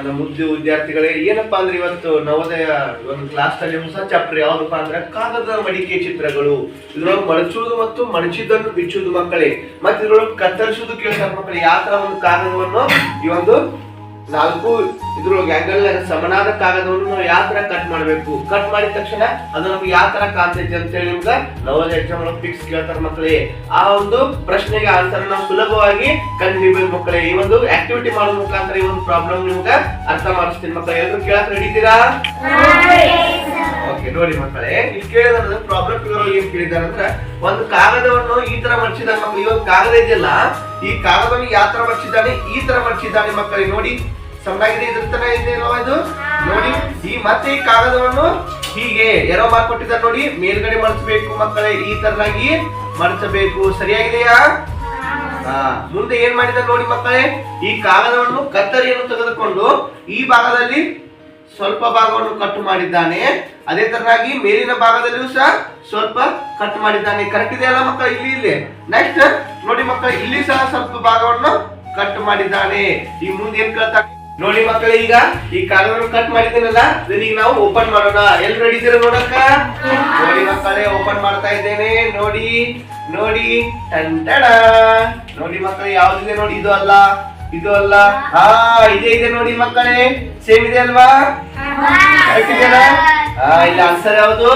ನನ್ನ ಮುದ್ದು ವಿದ್ಯಾರ್ಥಿಗಳೇ, ಏನಪ್ಪಾ ಅಂದ್ರೆ ಇವತ್ತು ನವೋದಯ ಒಂದು ಕ್ಲಾಸ್ ಅಲ್ಲಿ ಹೊಸ ಚಾಪ್ಟರ್ ಯಾವ್ದಪ್ಪ ಅಂದ್ರೆ ಕಾಗದ ಮಡಿಕೆ ಚಿತ್ರಗಳು. ಇದ್ರೊಳಗೆ ಮಡಚುವುದು ಮತ್ತು ಮಡಚಿದ್ದನ್ನು ಬಿಚ್ಚುವುದು ಮಕ್ಕಳೇ, ಮತ್ತೆ ಇದ್ರೊಳಗೆ ಕತ್ತರಿಸುವುದು ಕೇಳ್ತಾರೆ ಮಕ್ಕಳೇ. ಯಾವ ತರ ಒಂದು ಕಾಗದವನ್ನು ಈ ಒಂದು 4 ಇದ್ರೊಳಗೆ ಆಂಗಲ್ ಸಮನಾದ ಕಾಗದವನ್ನು ನಾವು ಯಾವ ತರ ಕಟ್ ಮಾಡಬೇಕು, ಕಟ್ ಮಾಡಿದ ತಕ್ಷಣ ಅದು ನಮ್ಗೆ ಯಾವ ತರ ಕಾಣ್ತೈತಿ ಅಂತ ಹೇಳಿ ನಿಮ್ಗೆ ನವೋದಯ ಎಕ್ಸಾಮ್ ಫಿಕ್ಸ್ ಕೇಳ್ತಾರೆ ಮಕ್ಕಳೇ. ಆ ಒಂದು ಪ್ರಶ್ನೆಗೆ ಆನ್ಸರ್ ನಾವು ಸುಲಭವಾಗಿ ಕಂಡುಹಿಡಿಯಬೇಕು ಮಕ್ಕಳೇ. ಈ ಒಂದು ಆಕ್ಟಿವಿಟಿ ಮಾಡೋದ್ ಮುಖಾಂತರ ಈ ಒಂದು ಪ್ರಾಬ್ಲಮ್ ನಿಮ್ಗೆ ಅರ್ಥ ಮಾಡಿಸ್ತೀನಿ ಮಕ್ಕಳೇ. ಎಲ್ಲರೂ ಕೇಳಕ್ ರೆಡಿ ಇದ್ದೀರಾ? ಓಕೆ, ನೋಡಿ ಮಕ್ಕಳೇ, ಇಲ್ಲಿ ಕೇಳಿದ ಪ್ರಾಬ್ಲಮ್ ಏನ್ ಕೇಳಿದಾರೆ ಅಂದ್ರೆ, ಒಂದು ಕಾಗದವನ್ನು ಈ ತರ ಮಡಚಿದಾನೆ ಮಕ್ಕಳು. ಈ ಒಂದು ಕಾಗದ ಇದೆಯಲ್ಲ, ಈ ಕಾಗದವನ್ನು ಯಾವ ತರ ಮಡಚಿದ್ದಾನೆ, ಈ ತರ ಮಡಚಿದ್ದಾನೆ ಮಕ್ಕಳೇ. ನೋಡಿ ಸಮನಾಗಿದೆ, ಇದ್ರ ತರ ಇದೆ ಇದು ನೋಡಿ. ಈ ಮತ್ತೆ ಈ ಕಾಗದವನ್ನು ಹೀಗೆ ಎರೋ ಮಾಡ್ಕೊಟ್ಟಿದ್ದಾರೆ ನೋಡಿ, ಮೇಲ್ಗಡೆ ಮಡಚಬೇಕು ಮಕ್ಕಳೇ. ಈ ತರನಾಗಿ ಮಡಚಬೇಕು. ಸರಿಯಾಗಿದೆಯಾ? ಮುಂದೆ ಏನ್ ಮಾಡಿದ್ದಾರೆ ನೋಡಿ ಮಕ್ಕಳೇ, ಈ ಕಾಗದವನ್ನು ಕತ್ತರಿಯನ್ನು ತೆಗೆದುಕೊಂಡು ಈ ಭಾಗದಲ್ಲಿ ಸ್ವಲ್ಪ ಭಾಗವನ್ನು ಕಟ್ ಮಾಡಿದ್ದಾನೆ. ಅದೇ ತರನಾಗಿ ಮೇಲಿನ ಭಾಗದಲ್ಲಿಯೂ ಸಹ ಸ್ವಲ್ಪ ಕಟ್ ಮಾಡಿದ್ದಾನೆ. ಕರೆಕ್ಟ್ ಇದೆಯಲ್ಲ ಮಕ್ಕಳ? ಇಲ್ಲಿ ನೆಕ್ಸ್ಟ್ ನೋಡಿ ಮಕ್ಕಳೇ, ಇಲ್ಲಿ ಸಹ ಸ್ವಲ್ಪ ಭಾಗವನ್ನು ಕಟ್ ಮಾಡಿದ್ದಾನೆ. ಈ ಮುಂದೆ ಏನ್ ಕೇಳ್ತಾ ನೋಡಿ ಮಕ್ಕಳೇ, ಈಗ ಈ ಕಾಗದವನ್ನು ಕಟ್ ಮಾಡಿದ್ದೇನಲ್ಲ, ಈಗ ನಾವು ಓಪನ್ ಮಾಡೋಣ. ಎಲ್ಲಿ ರೆಡಿ ಇದ್ದೀರಾ ನೋಡಕ್ಕ? ನೋಡಿ ಮಕ್ಕಳೇ, ಓಪನ್ ಮಾಡ್ತಾ ಇದ್ದೇನೆ. ನೋಡಿ ನೋಡಿ ಟಂಟಡ. ನೋಡಿ ಮಕ್ಕಳೇ, ಯಾವ್ದಿದೆ ನೋಡಿ, ಇದು ಅಲ್ಲ, ಇದು ಅಲ್ಲ, ಇದೆ ನೋಡಿ ಮಕ್ಕಳೇ, ಸೇಮ್ ಇದೆ ಅಲ್ವಾ? ಕರೆಕ್ಟ್ ಇದೆಯಲ್ಲ? ಇಲ್ಲ, ಆನ್ಸರ್ ಯಾವುದು?